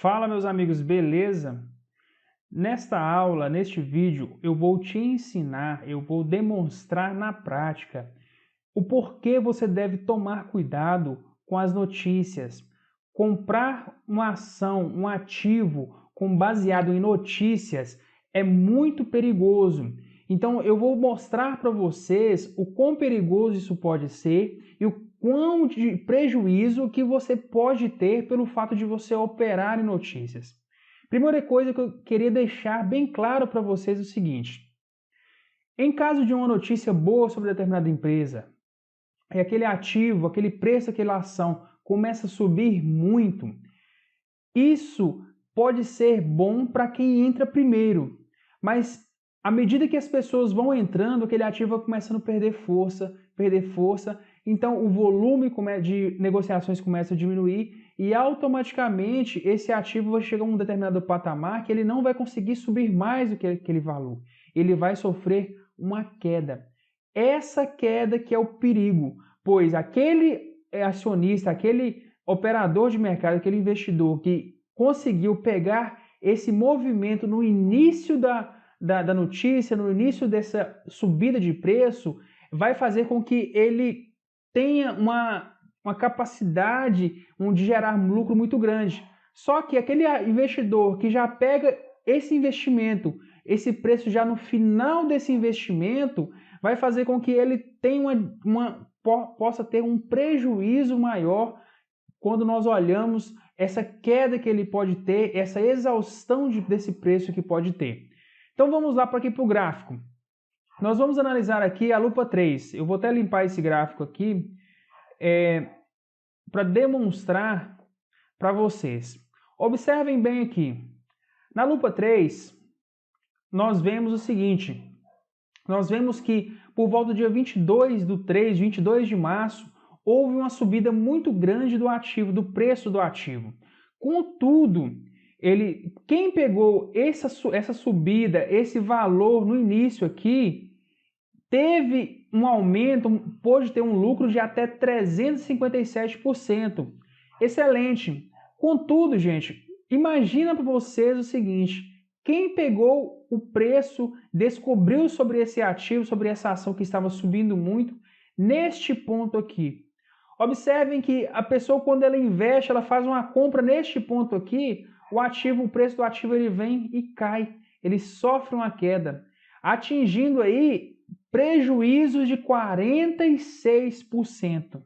Fala, meus amigos, beleza? Nesta aula, neste vídeo, eu vou te ensinar, eu vou demonstrar na prática o porquê você deve tomar cuidado com as notícias. Comprar uma ação, um ativo baseado em notícias é muito perigoso. Então, eu vou mostrar para vocês o quão perigoso isso pode ser e o quão de prejuízo que você pode ter pelo fato de você operar em notícias. Primeira coisa que eu queria deixar bem claro para vocês é o seguinte: em caso de uma notícia boa sobre determinada empresa, e aquele ativo, aquele preço, aquela ação começa a subir muito, isso pode ser bom para quem entra primeiro, mas à medida que as pessoas vão entrando, aquele ativo vai começando a perder força, então o volume de negociações começa a diminuir e automaticamente esse ativo vai chegar a um determinado patamar que ele não vai conseguir subir mais do que aquele valor. Ele vai sofrer uma queda. Essa queda que é o perigo, pois aquele acionista, aquele operador de mercado, aquele investidor que conseguiu pegar esse movimento no início da notícia, no início dessa subida de preço, vai fazer com que ele tenha uma capacidade de gerar lucro muito grande. Só que aquele investidor que já pega esse investimento, esse preço já no final desse investimento, vai fazer com que ele tenha possa ter um prejuízo maior quando nós olhamos essa queda que ele pode ter, essa exaustão desse preço que pode ter. Então vamos lá para aqui para o gráfico. Nós vamos analisar aqui a lupa 3. Eu vou até limpar esse gráfico aqui para demonstrar para vocês. Observem bem aqui. Na lupa 3, nós vemos o seguinte. Nós vemos que por volta do dia 22 do 3, 22 de março, houve uma subida muito grande do ativo, do preço do ativo. Contudo, quem pegou essa subida, esse valor no início aqui, teve um aumento, pôde ter um lucro de até 357%. Excelente. Contudo, gente, imagina para vocês o seguinte: quem pegou o preço, descobriu sobre esse ativo, sobre essa ação que estava subindo muito, neste ponto aqui. Observem que a pessoa, quando ela investe, ela faz uma compra neste ponto aqui, o preço do ativo ele vem e cai, ele sofre uma queda, atingindo aí prejuízos de 46%.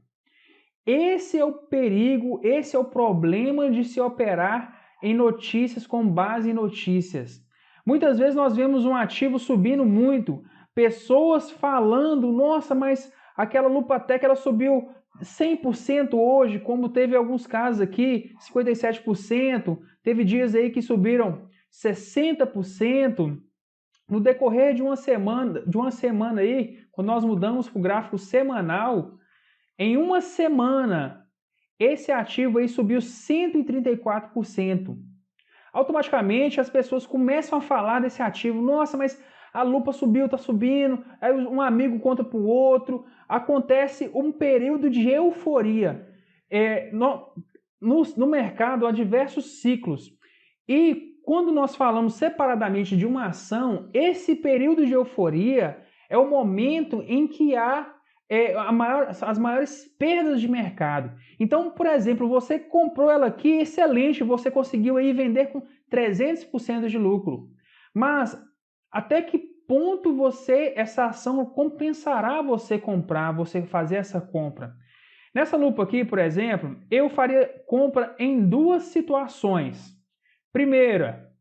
Esse é o perigo, esse é o problema de se operar em notícias com base em notícias. Muitas vezes nós vemos um ativo subindo muito, pessoas falando, nossa, mas aquela Lupatec ela subiu 100% hoje, como teve alguns casos aqui, 57%, teve dias aí que subiram 60%. No decorrer de uma semana aí, quando nós mudamos para o gráfico semanal, em uma semana, esse ativo aí subiu 134%. Automaticamente as pessoas começam a falar desse ativo. Nossa, mas a lupa subiu, está subindo. Aí um amigo conta para o outro. Acontece um período de euforia. No mercado há diversos ciclos. E quando nós falamos separadamente de uma ação, esse período de euforia é o momento em que há as maiores perdas de mercado. Então, por exemplo, você comprou ela aqui, excelente, você conseguiu aí vender com 300% de lucro. Mas até que ponto essa ação compensará você comprar, você fazer essa compra? Nessa lupa aqui, por exemplo, eu faria compra em duas situações. Primeira,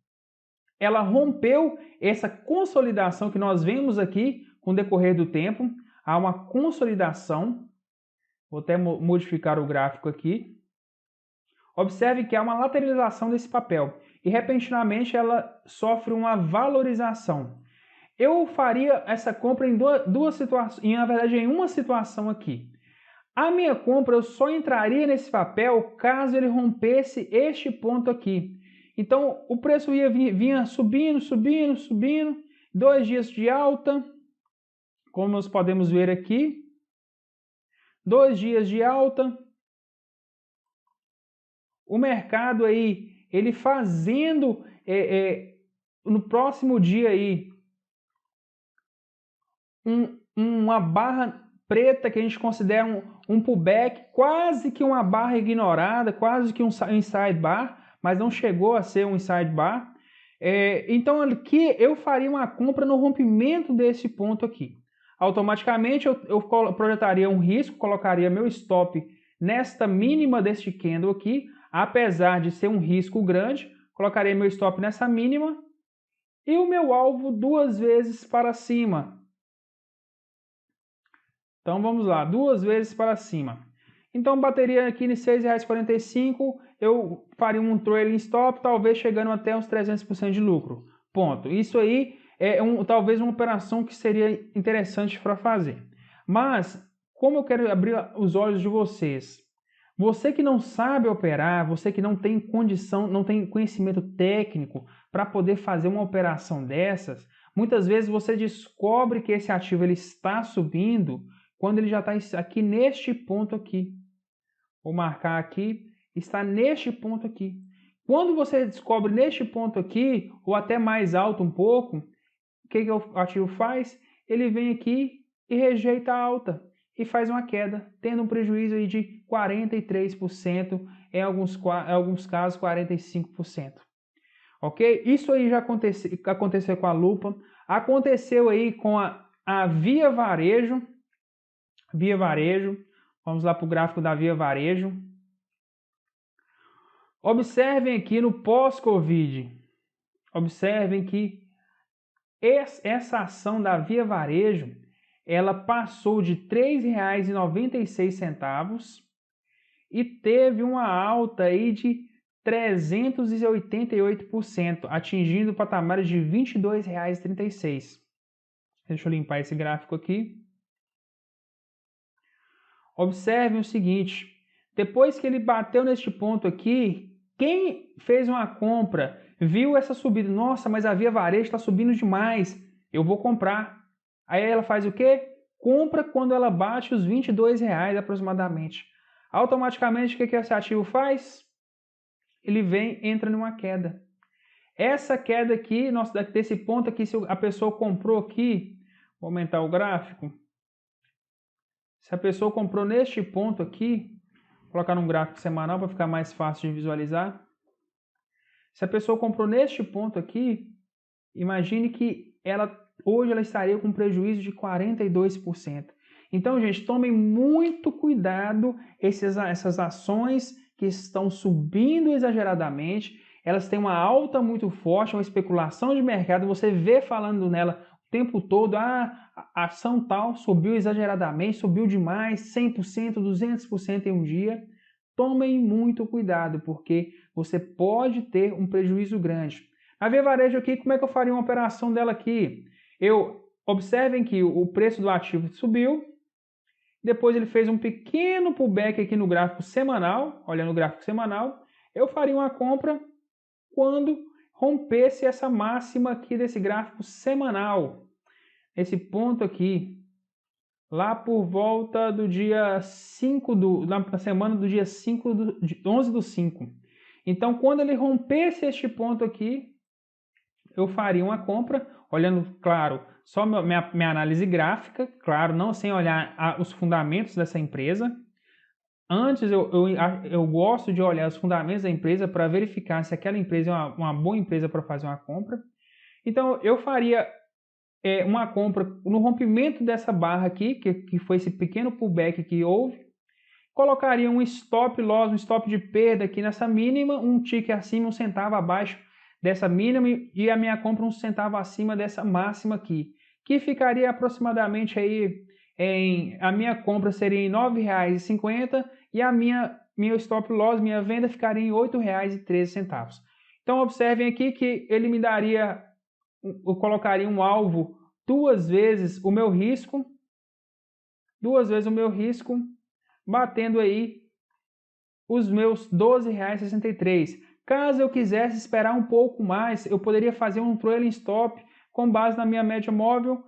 ela rompeu essa consolidação que nós vemos aqui com o decorrer do tempo. Há uma consolidação. Vou até modificar o gráfico aqui. Observe que há uma lateralização desse papel e repentinamente ela sofre uma valorização. Eu faria essa compra em duas situações, na verdade em uma situação aqui. A minha compra eu só entraria nesse papel caso ele rompesse este ponto aqui. Então o preço vinha subindo, 2 dias de alta, como nós podemos ver aqui, 2 dias de alta. O mercado aí ele fazendo no próximo dia aí uma barra preta que a gente considera um pullback, quase que uma barra ignorada, quase que um inside bar, mas não chegou a ser um inside bar. Então aqui eu faria uma compra no rompimento desse ponto aqui. Automaticamente eu projetaria um risco, colocaria meu stop nesta mínima deste candle aqui, apesar de ser um risco grande, colocaria meu stop nessa mínima e o meu alvo 2 vezes para cima. Então vamos lá, 2 vezes para cima. Então bateria aqui em R$ 6,45, eu faria um trailing stop, talvez chegando até uns 300% de lucro. Ponto. Isso aí é talvez uma operação que seria interessante para fazer. Mas, como eu quero abrir os olhos de vocês, você que não sabe operar, você que não tem condição, não tem conhecimento técnico para poder fazer uma operação dessas, muitas vezes você descobre que esse ativo ele está subindo quando ele já está aqui neste ponto aqui. Vou marcar aqui, está neste ponto aqui. Quando você descobre neste ponto aqui, ou até mais alto um pouco, o que o ativo faz? Ele vem aqui e rejeita a alta e faz uma queda, tendo um prejuízo aí de 43%, em alguns casos 45%. Ok? Isso aí já aconteceu com a Lupa, aconteceu aí com a Via Varejo. Via Varejo, vamos lá para o gráfico da Via Varejo. Observem aqui no pós-Covid, observem que essa ação da Via Varejo, ela passou de R$ 3,96 e teve uma alta aí de 388%, atingindo patamares de R$ 22,36. Deixa eu limpar esse gráfico aqui. Observem o seguinte, depois que ele bateu neste ponto aqui, quem fez uma compra, viu essa subida, nossa, mas a Via Varejo está subindo demais, eu vou comprar. Aí ela faz o quê? Compra quando ela bate os R$ 22,00 aproximadamente. Automaticamente, o que esse ativo faz? Ele entra numa queda. Essa queda aqui, desse ponto aqui, se a pessoa comprou aqui, vou aumentar o gráfico. Se a pessoa comprou neste ponto aqui, vou colocar num gráfico semanal para ficar mais fácil de visualizar. Se a pessoa comprou neste ponto aqui, imagine que hoje ela estaria com prejuízo de 42%. Então, gente, tomem muito cuidado, essas ações que estão subindo exageradamente, elas têm uma alta muito forte, uma especulação de mercado, você vê falando nela o tempo todo, a ação tal subiu exageradamente, subiu demais, 100%, 200% em um dia. Tomem muito cuidado, porque você pode ter um prejuízo grande. A Via Varejo aqui, como é que eu faria uma operação dela aqui? Observem que o preço do ativo subiu, depois ele fez um pequeno pullback aqui no gráfico semanal, olha no gráfico semanal, eu faria uma compra quando rompesse essa máxima aqui desse gráfico semanal, esse ponto aqui, lá por volta do dia 5, na semana do dia 11/5. Então, quando ele rompesse este ponto aqui, eu faria uma compra, olhando, claro, só minha análise gráfica, claro, não sem olhar os fundamentos dessa empresa. Antes, eu gosto de olhar os fundamentos da empresa para verificar se aquela empresa é uma boa empresa para fazer uma compra. Então, eu faria uma compra no rompimento dessa barra aqui, que foi esse pequeno pullback que houve. Colocaria um stop loss, um stop de perda aqui nessa mínima, um tick acima, 1 centavo abaixo dessa mínima e a minha compra 1 centavo acima dessa máxima aqui, que ficaria aproximadamente aí a minha compra seria em R$ 9,50 e meu stop loss, minha venda ficaria em R$ 8,13. Então observem aqui que ele me daria, eu colocaria um alvo 2 vezes o meu risco, batendo aí os meus R$ 12,63. Caso eu quisesse esperar um pouco mais, eu poderia fazer um trailing stop com base na minha média móvel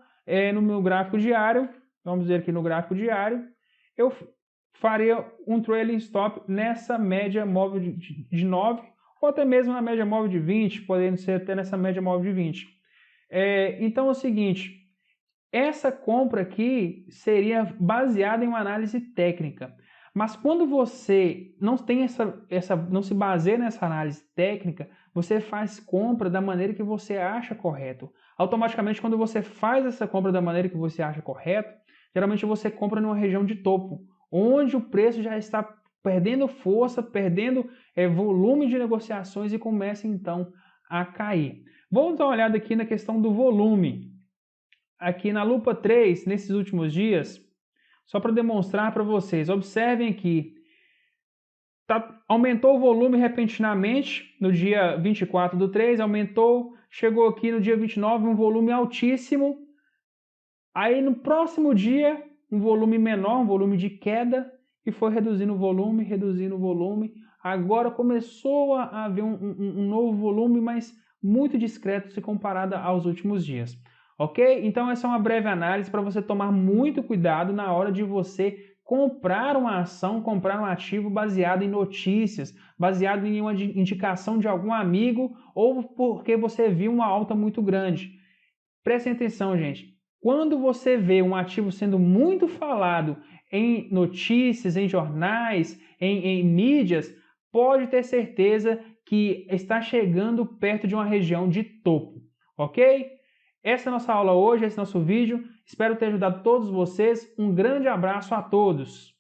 no meu gráfico diário. Vamos ver aqui no gráfico diário. Eu faria um trailing stop nessa média móvel de 9, ou até mesmo na média móvel de 20, podendo ser até nessa média móvel de 20. Então é o seguinte, essa compra aqui seria baseada em uma análise técnica. Mas quando você não tem não se baseia nessa análise técnica, você faz compra da maneira que você acha correto. Automaticamente, quando você faz essa compra da maneira que você acha correto, geralmente você compra numa região de topo, onde o preço já está perdendo força, perdendo volume de negociações e começa então a cair. Vamos dar uma olhada aqui na questão do volume. Aqui na lupa 3, nesses últimos dias, só para demonstrar para vocês, observem aqui, aumentou o volume repentinamente no dia 24/3, aumentou, chegou aqui no dia 29, um volume altíssimo, aí no próximo dia, um volume menor, um volume de queda, e foi reduzindo o volume, agora começou a haver um novo volume, mas muito discreto se comparado aos últimos dias. Ok? Então essa é uma breve análise para você tomar muito cuidado na hora de você comprar uma ação, comprar um ativo baseado em notícias, baseado em uma indicação de algum amigo ou porque você viu uma alta muito grande. Prestem atenção, gente. Quando você vê um ativo sendo muito falado em notícias, em jornais, em mídias, pode ter certeza que está chegando perto de uma região de topo, ok? Essa é a nossa aula hoje, esse é o nosso vídeo. Espero ter ajudado todos vocês. Um grande abraço a todos.